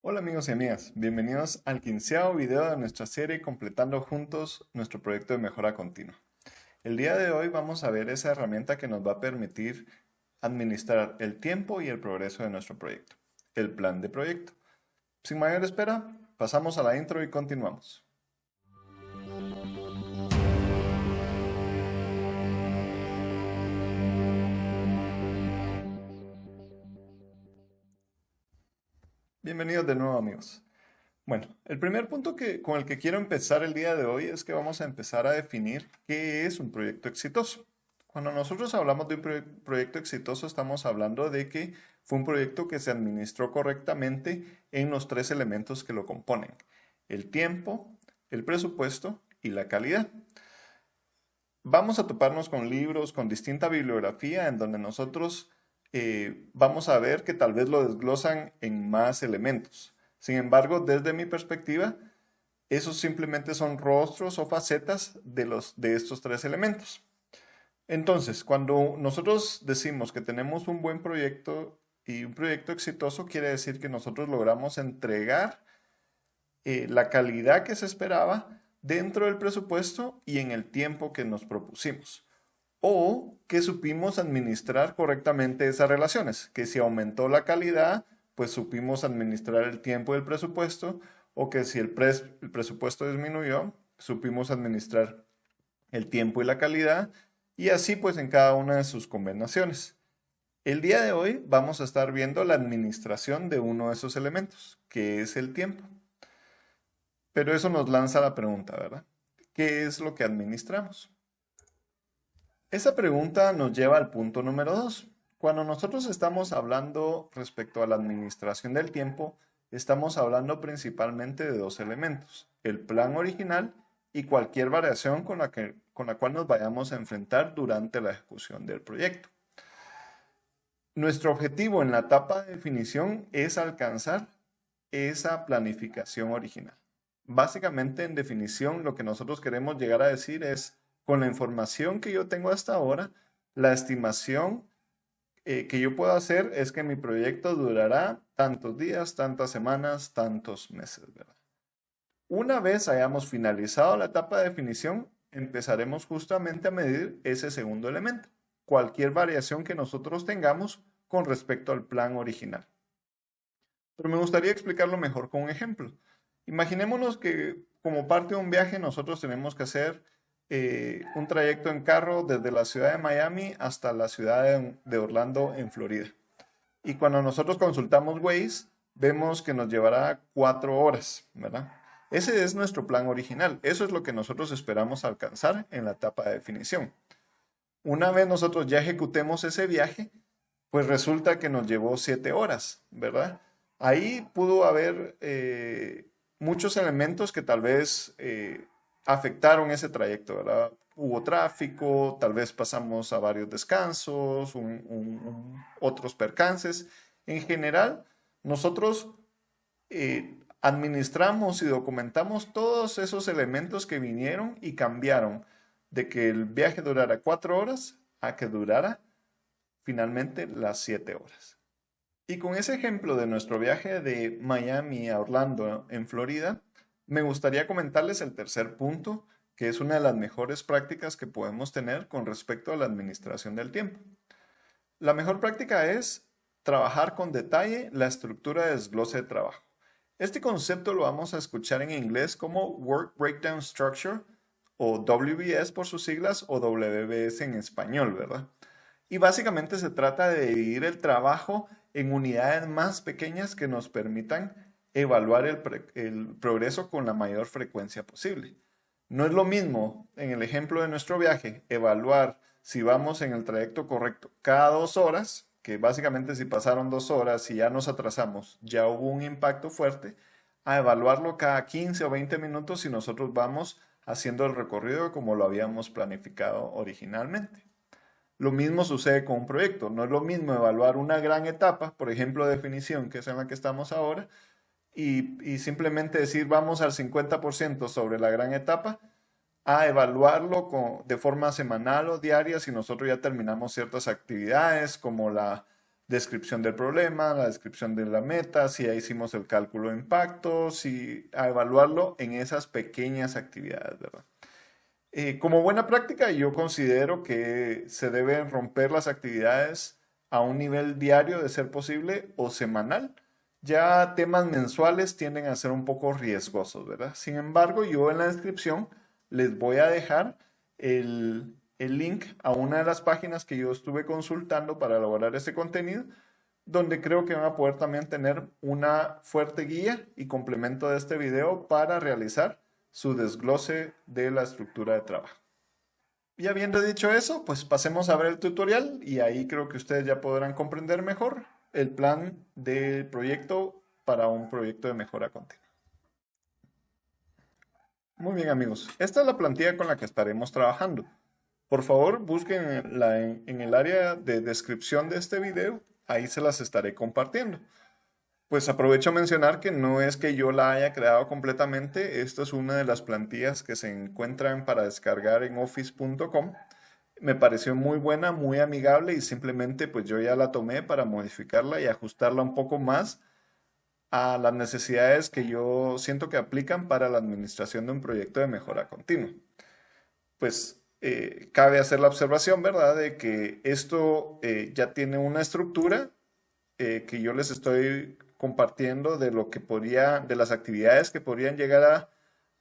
Hola amigos y amigas, bienvenidos al 15º video de nuestra serie Completando Juntos nuestro proyecto de mejora continua. El día de hoy vamos a ver esa herramienta que nos va a permitir administrar el tiempo y el progreso de nuestro proyecto, el plan de proyecto. Sin mayor espera, pasamos a la intro y continuamos. Bienvenidos de nuevo amigos. Bueno, el primer punto con el que quiero empezar el día de hoy es que vamos a empezar a definir qué es un proyecto exitoso. Cuando nosotros hablamos de un proyecto exitoso, estamos hablando de que fue un proyecto que se administró correctamente en los tres elementos que lo componen: el tiempo, el presupuesto y la calidad. Vamos a toparnos con libros, con distinta bibliografía, en donde nosotros vamos a ver que tal vez lo desglosan en más elementos. Sin embargo, desde mi perspectiva, esos simplemente son rostros o facetas de estos tres elementos. Entonces, cuando nosotros decimos que tenemos un buen proyecto y un proyecto exitoso, quiere decir que nosotros logramos entregar la calidad que se esperaba dentro del presupuesto y en el tiempo que nos propusimos. O que supimos administrar correctamente esas relaciones, que si aumentó la calidad, pues supimos administrar el tiempo y el presupuesto, o que si el presupuesto disminuyó, supimos administrar el tiempo y la calidad, y así pues en cada una de sus combinaciones. El día de hoy vamos a estar viendo la administración de uno de esos elementos, que es el tiempo. Pero eso nos lanza la pregunta, ¿verdad? ¿Qué es lo que administramos? Esa pregunta nos lleva al punto número 2. Cuando nosotros estamos hablando respecto a la administración del tiempo, estamos hablando principalmente de dos elementos: el plan original y cualquier variación con la cual nos vayamos a enfrentar durante la ejecución del proyecto. Nuestro objetivo en la etapa de definición es alcanzar esa planificación original. Básicamente, en definición, lo que nosotros queremos llegar a decir es: con la información que yo tengo hasta ahora, la estimación que yo puedo hacer es que mi proyecto durará tantos días, tantas semanas, tantos meses, ¿verdad? Una vez hayamos finalizado la etapa de definición, empezaremos justamente a medir ese segundo elemento: cualquier variación que nosotros tengamos con respecto al plan original. Pero me gustaría explicarlo mejor con un ejemplo. Imaginémonos que como parte de un viaje nosotros tenemos que hacer un trayecto en carro desde la ciudad de Miami hasta la ciudad de Orlando, en Florida. Y cuando nosotros consultamos Waze, vemos que nos llevará 4 horas, ¿verdad? Ese es nuestro plan original. Eso es lo que nosotros esperamos alcanzar en la etapa de definición. Una vez nosotros ya ejecutemos ese viaje, pues resulta que nos llevó 7 horas, ¿verdad? Ahí pudo haber muchos elementos que tal vez afectaron ese trayecto, ¿verdad? Hubo tráfico, tal vez pasamos a varios descansos, otros percances. En general, nosotros administramos y documentamos todos esos elementos que vinieron y cambiaron de que el viaje durara 4 horas a que durara finalmente las 7 horas. Y con ese ejemplo de nuestro viaje de Miami a Orlando, en Florida, me gustaría comentarles el tercer punto, que es una de las mejores prácticas que podemos tener con respecto a la administración del tiempo. La mejor práctica es trabajar con detalle la estructura de desglose de trabajo. Este concepto lo vamos a escuchar en inglés como Work Breakdown Structure, o WBS por sus siglas, o WBS en español, ¿verdad? Y básicamente se trata de dividir el trabajo en unidades más pequeñas que nos permitan evaluar el progreso con la mayor frecuencia posible. No es lo mismo, en el ejemplo de nuestro viaje, evaluar si vamos en el trayecto correcto cada 2 horas, que básicamente si pasaron 2 horas y ya nos atrasamos, ya hubo un impacto fuerte, a evaluarlo cada 15 o 20 minutos si nosotros vamos haciendo el recorrido como lo habíamos planificado originalmente. Lo mismo sucede con un proyecto. No es lo mismo evaluar una gran etapa, por ejemplo, definición, que es en la que estamos ahora, y simplemente decir vamos al 50% sobre la gran etapa, a evaluarlo de forma semanal o diaria si nosotros ya terminamos ciertas actividades como la descripción del problema, la descripción de la meta, si ya hicimos el cálculo de impacto, si a evaluarlo en esas pequeñas actividades, ¿verdad? Como buena práctica, yo considero que se deben romper las actividades a un nivel diario de ser posible o semanal. Ya temas mensuales tienden a ser un poco riesgosos, ¿verdad? Sin embargo, yo en la descripción les voy a dejar el link a una de las páginas que yo estuve consultando para elaborar este contenido, donde creo que van a poder también tener una fuerte guía y complemento de este video para realizar su desglose de la estructura de trabajo. Y habiendo dicho eso, pues pasemos a ver el tutorial y ahí creo que ustedes ya podrán comprender mejor el plan del proyecto para un proyecto de mejora continua. Muy bien amigos, esta es la plantilla con la que estaremos trabajando. Por favor, busquen en el área de descripción de este video, ahí se las estaré compartiendo. Pues aprovecho a mencionar que no es que yo la haya creado completamente, esta es una de las plantillas que se encuentran para descargar en office.com. Me pareció muy buena, muy amigable y simplemente pues yo ya la tomé para modificarla y ajustarla un poco más a las necesidades que yo siento que aplican para la administración de un proyecto de mejora continua. Pues cabe hacer la observación, ¿verdad?, de que esto ya tiene una estructura que yo les estoy compartiendo de lo que de las actividades que podrían llegar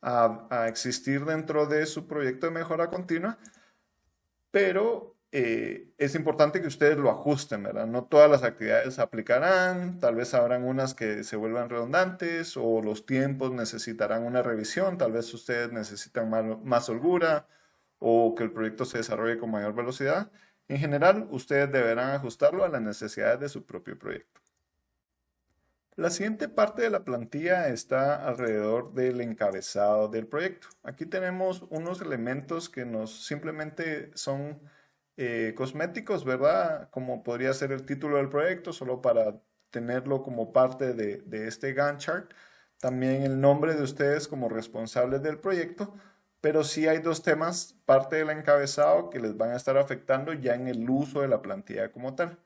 a existir dentro de su proyecto de mejora continua, pero es importante que ustedes lo ajusten, ¿verdad? No todas las actividades aplicarán, tal vez habrán unas que se vuelvan redundantes o los tiempos necesitarán una revisión, tal vez ustedes necesitan más holgura o que el proyecto se desarrolle con mayor velocidad. En general, ustedes deberán ajustarlo a las necesidades de su propio proyecto. La siguiente parte de la plantilla está alrededor del encabezado del proyecto. Aquí tenemos unos elementos que simplemente son cosméticos, ¿verdad? Como podría ser el título del proyecto, solo para tenerlo como parte de este Gantt chart. También el nombre de ustedes como responsables del proyecto. Pero sí hay dos temas, parte del encabezado, que les van a estar afectando ya en el uso de la plantilla como tal.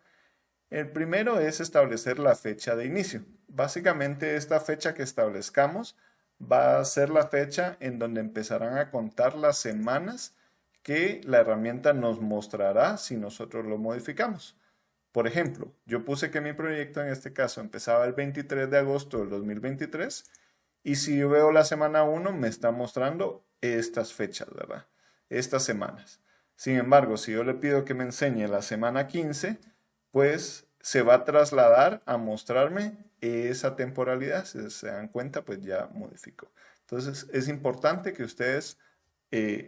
El primero es establecer la fecha de inicio. Básicamente esta fecha que establezcamos va a ser la fecha en donde empezarán a contar las semanas que la herramienta nos mostrará si nosotros lo modificamos. Por ejemplo, yo puse que mi proyecto en este caso empezaba el 23 de agosto del 2023 y si yo veo la semana 1 me está mostrando estas fechas, ¿verdad? Estas semanas. Sin embargo, si yo le pido que me enseñe la semana 15, pues se va a trasladar a mostrarme esa temporalidad. Si se dan cuenta, pues ya modificó. Entonces, es importante que ustedes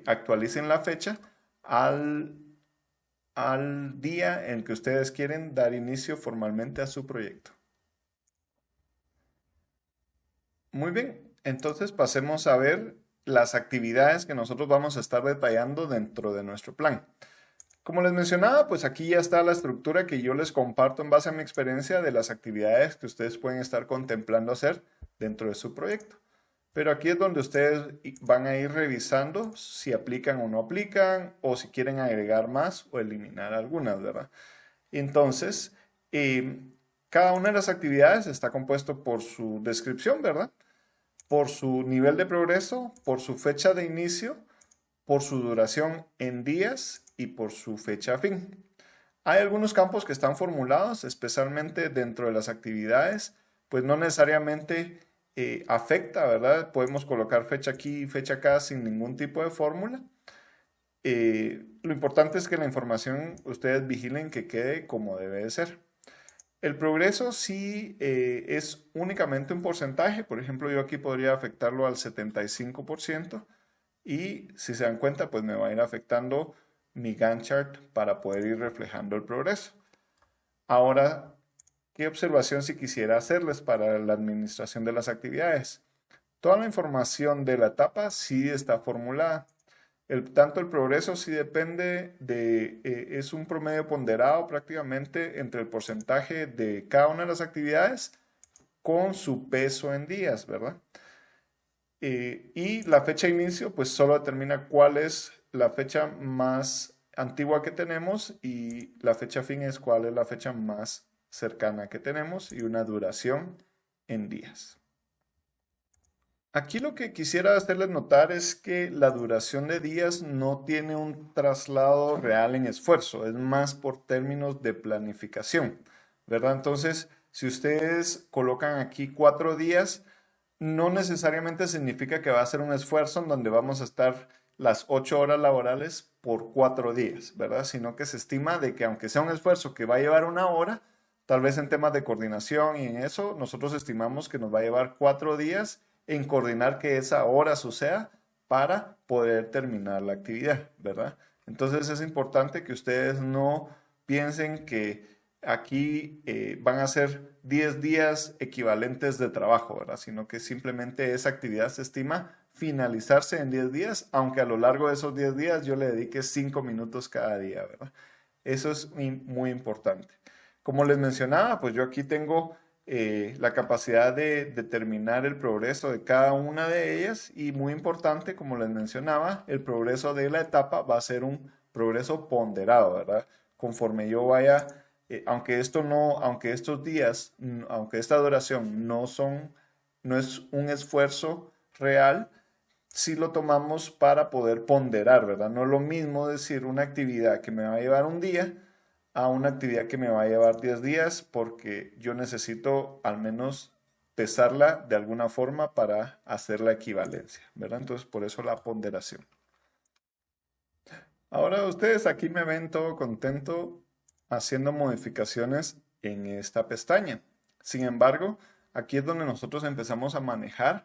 actualicen la fecha al día en que ustedes quieren dar inicio formalmente a su proyecto. Muy bien, entonces pasemos a ver las actividades que nosotros vamos a estar detallando dentro de nuestro plan. Como les mencionaba, pues aquí ya está la estructura que yo les comparto en base a mi experiencia de las actividades que ustedes pueden estar contemplando hacer dentro de su proyecto. Pero aquí es donde ustedes van a ir revisando si aplican o no aplican, o si quieren agregar más o eliminar algunas, ¿verdad? Entonces, cada una de las actividades está compuesto por su descripción, ¿verdad? Por su nivel de progreso, por su fecha de inicio, por su duración en días y por su fecha fin. Hay algunos campos que están formulados, especialmente dentro de las actividades, pues no necesariamente afecta, ¿verdad? Podemos colocar fecha aquí y fecha acá sin ningún tipo de fórmula. Lo importante es que la información ustedes vigilen que quede como debe de ser. El progreso sí es únicamente un porcentaje, por ejemplo yo aquí podría afectarlo al 75% y si se dan cuenta pues me va a ir afectando mi Gantt chart para poder ir reflejando el progreso. Ahora, ¿qué observación si quisiera hacerles para la administración de las actividades? Toda la información de la etapa sí está formulada. Tanto el progreso sí depende es un promedio ponderado prácticamente entre el porcentaje de cada una de las actividades con su peso en días, ¿verdad? Y la fecha de inicio pues solo determina cuál es la fecha más antigua que tenemos y la fecha fin es cuál es la fecha más cercana que tenemos y una duración en días. Aquí lo que quisiera hacerles notar es que la duración de días no tiene un traslado real en esfuerzo, es más por términos de planificación, ¿verdad? Entonces, si ustedes colocan aquí 4 días, no necesariamente significa que va a ser un esfuerzo en donde vamos a estar las 8 horas laborales por 4 días, ¿verdad? Sino que se estima de que aunque sea un esfuerzo que va a llevar una hora, tal vez en temas de coordinación y en eso, nosotros estimamos que nos va a llevar 4 días en coordinar que esa hora suceda para poder terminar la actividad, ¿verdad? Entonces es importante que ustedes no piensen que aquí van a ser 10 días equivalentes de trabajo, ¿verdad? Sino que simplemente esa actividad se estima finalizarse en 10 días, aunque a lo largo de esos 10 días yo le dedique 5 minutos cada día, ¿verdad? Eso es muy importante. Como les mencionaba, pues yo aquí tengo la capacidad de determinar el progreso de cada una de ellas y muy importante, como les mencionaba, el progreso de la etapa va a ser un progreso ponderado, ¿verdad? Conforme yo vaya, aunque esto no, aunque estos días, aunque esta duración no es un esfuerzo real, sí lo tomamos para poder ponderar, ¿verdad? No es lo mismo decir una actividad que me va a llevar un día a una actividad que me va a llevar 10 días porque yo necesito al menos pesarla de alguna forma para hacer la equivalencia, ¿verdad? Entonces, por eso la ponderación. Ahora ustedes aquí me ven todo contento haciendo modificaciones en esta pestaña. Sin embargo, aquí es donde nosotros empezamos a manejar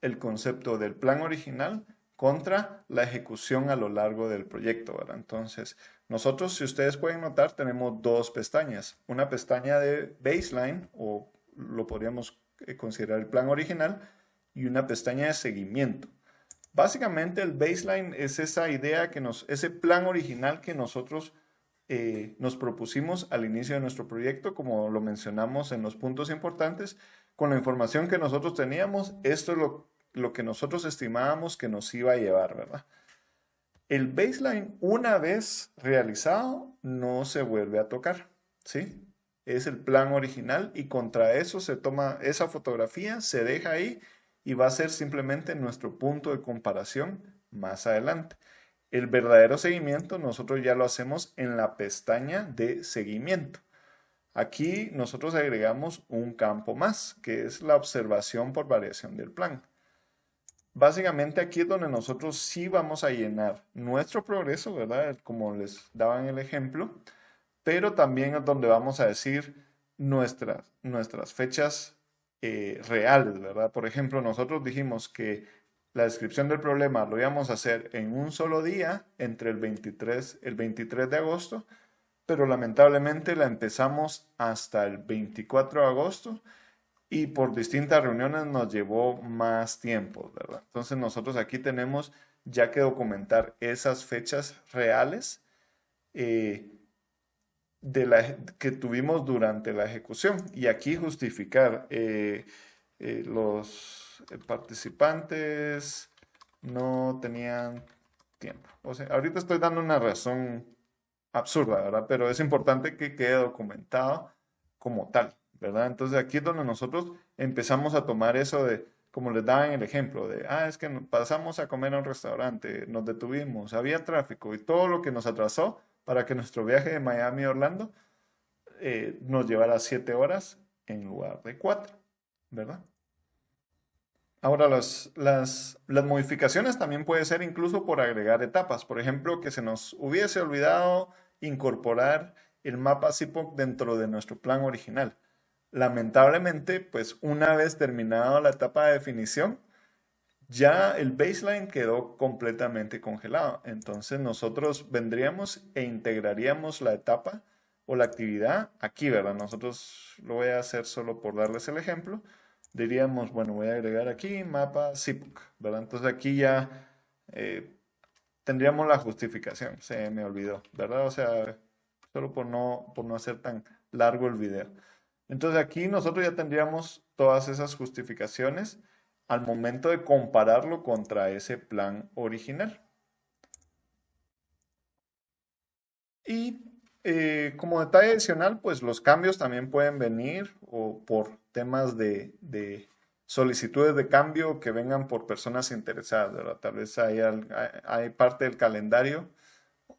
el concepto del plan original contra la ejecución a lo largo del proyecto, ¿verdad? Entonces, nosotros, si ustedes pueden notar, tenemos dos pestañas. Una pestaña de baseline, o lo podríamos considerar el plan original, y una pestaña de seguimiento. Básicamente el baseline es esa idea ese plan original que nosotros nos propusimos al inicio de nuestro proyecto, como lo mencionamos en los puntos importantes, con la información que nosotros teníamos, esto es lo que nosotros estimábamos que nos iba a llevar, ¿verdad? El baseline, una vez realizado, no se vuelve a tocar, ¿sí? Es el plan original y contra eso se toma esa fotografía, se deja ahí y va a ser simplemente nuestro punto de comparación más adelante. El verdadero seguimiento nosotros ya lo hacemos en la pestaña de seguimiento. Aquí nosotros agregamos un campo más, que es la observación por variación del plan. Básicamente aquí es donde nosotros sí vamos a llenar nuestro progreso, ¿verdad? Como les daba en el ejemplo, pero también es donde vamos a decir nuestras fechas reales, ¿verdad? Por ejemplo, nosotros dijimos que la descripción del problema lo íbamos a hacer en un solo día, entre el 23 de agosto, pero lamentablemente la empezamos hasta el 24 de agosto y por distintas reuniones nos llevó más tiempo, ¿verdad? Entonces nosotros aquí tenemos ya que documentar esas fechas reales que tuvimos durante la ejecución y aquí justificar los participantes no tenían tiempo. O sea, ahorita estoy dando una razón absurda, ¿verdad? Pero es importante que quede documentado como tal, ¿verdad? Entonces aquí es donde nosotros empezamos a tomar eso de, como les daba en el ejemplo, de, es que pasamos a comer a un restaurante, nos detuvimos, había tráfico y todo lo que nos atrasó para que nuestro viaje de Miami a Orlando nos llevara 7 horas en lugar de 4, ¿verdad? Ahora, las modificaciones también puede ser incluso por agregar etapas. Por ejemplo, que se nos hubiese olvidado incorporar el mapa CIPOC dentro de nuestro plan original. Lamentablemente, pues una vez terminada la etapa de definición, ya el baseline quedó completamente congelado. Entonces nosotros vendríamos e integraríamos la etapa o la actividad aquí, ¿verdad? Nosotros lo voy a hacer solo por darles el ejemplo. Diríamos, bueno, voy a agregar aquí mapa CIPOC, ¿verdad? Entonces aquí ya tendríamos la justificación. Se me olvidó, ¿verdad? O sea, solo por no hacer tan largo el video. Entonces aquí nosotros ya tendríamos todas esas justificaciones al momento de compararlo contra ese plan original. Y Como detalle adicional, pues los cambios también pueden venir o por temas de solicitudes de cambio que vengan por personas interesadas, ¿verdad? Tal vez hay parte del calendario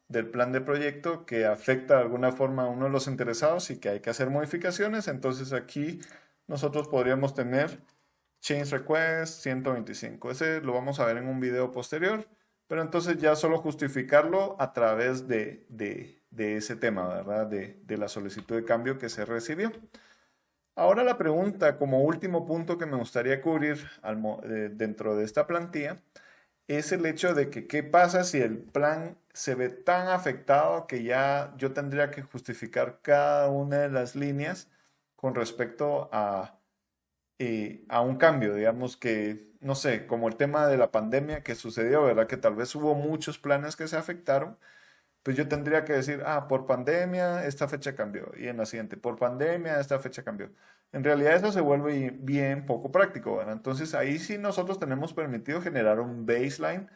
del plan de proyecto que afecta de alguna forma a uno de los interesados y que hay que hacer modificaciones. Entonces aquí nosotros podríamos tener Change Request 125. Ese lo vamos a ver en un video posterior, pero entonces ya solo justificarlo a través de ese tema, ¿verdad? De la solicitud de cambio que se recibió. Ahora la pregunta, como último punto que me gustaría cubrir dentro de esta plantilla, es el hecho de que qué pasa si el plan se ve tan afectado que ya yo tendría que justificar cada una de las líneas con respecto a un cambio, digamos que, no sé, como el tema de la pandemia que sucedió, ¿verdad? Que tal vez hubo muchos planes que se afectaron, pues yo tendría que decir, por pandemia esta fecha cambió y en la siguiente, por pandemia esta fecha cambió. En realidad eso se vuelve bien poco práctico, ¿verdad? Entonces ahí sí nosotros tenemos permitido generar un baseline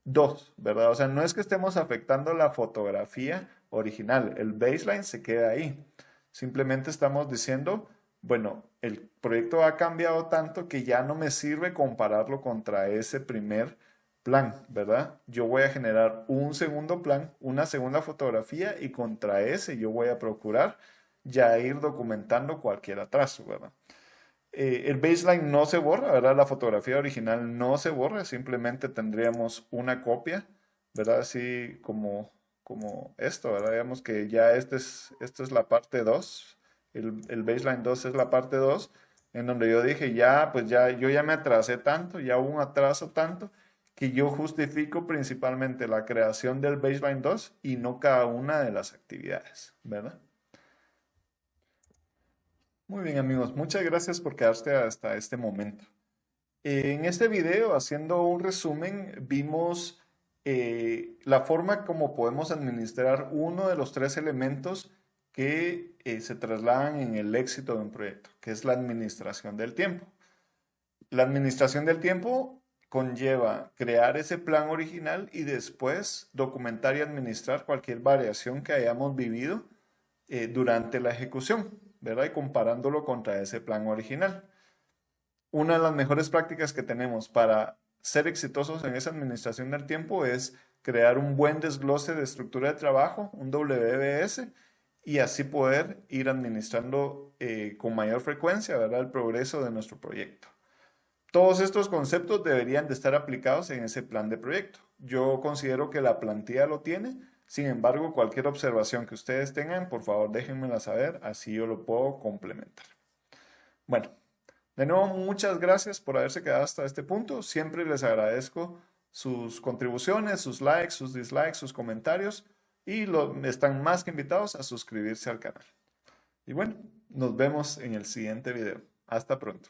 2, ¿verdad? O sea, no es que estemos afectando la fotografía original, el baseline se queda ahí. Simplemente estamos diciendo, bueno, el proyecto ha cambiado tanto que ya no me sirve compararlo contra ese primer plan, ¿verdad? Yo voy a generar un segundo plan, una segunda fotografía y contra ese yo voy a procurar ya ir documentando cualquier atraso, ¿verdad? El baseline no se borra, ¿verdad? La fotografía original no se borra, simplemente tendríamos una copia, ¿verdad? Así como esto, ¿verdad? Digamos que ya esta es la parte 2, el baseline 2 es la parte 2, en donde yo dije, ya, pues ya, yo ya me atrasé tanto, ya hubo un atraso tanto, que yo justifico principalmente la creación del baseline 2 y no cada una de las actividades, ¿verdad? Muy bien amigos, muchas gracias por quedarse hasta este momento. En este video, haciendo un resumen, vimos la forma como podemos administrar uno de los tres elementos que se trasladan en el éxito de un proyecto, que es la administración del tiempo. La administración del tiempo conlleva crear ese plan original y después documentar y administrar cualquier variación que hayamos vivido durante la ejecución, ¿verdad? Y comparándolo contra ese plan original. Una de las mejores prácticas que tenemos para ser exitosos en esa administración del tiempo es crear un buen desglose de estructura de trabajo, un WBS, y así poder ir administrando con mayor frecuencia, ¿verdad?, el progreso de nuestro proyecto. Todos estos conceptos deberían de estar aplicados en ese plan de proyecto. Yo considero que la plantilla lo tiene. Sin embargo, cualquier observación que ustedes tengan, por favor déjenmela saber, así yo lo puedo complementar. Bueno, de nuevo, muchas gracias por haberse quedado hasta este punto. Siempre les agradezco sus contribuciones, sus likes, sus dislikes, sus comentarios y están más que invitados a suscribirse al canal. Y bueno, nos vemos en el siguiente video. Hasta pronto.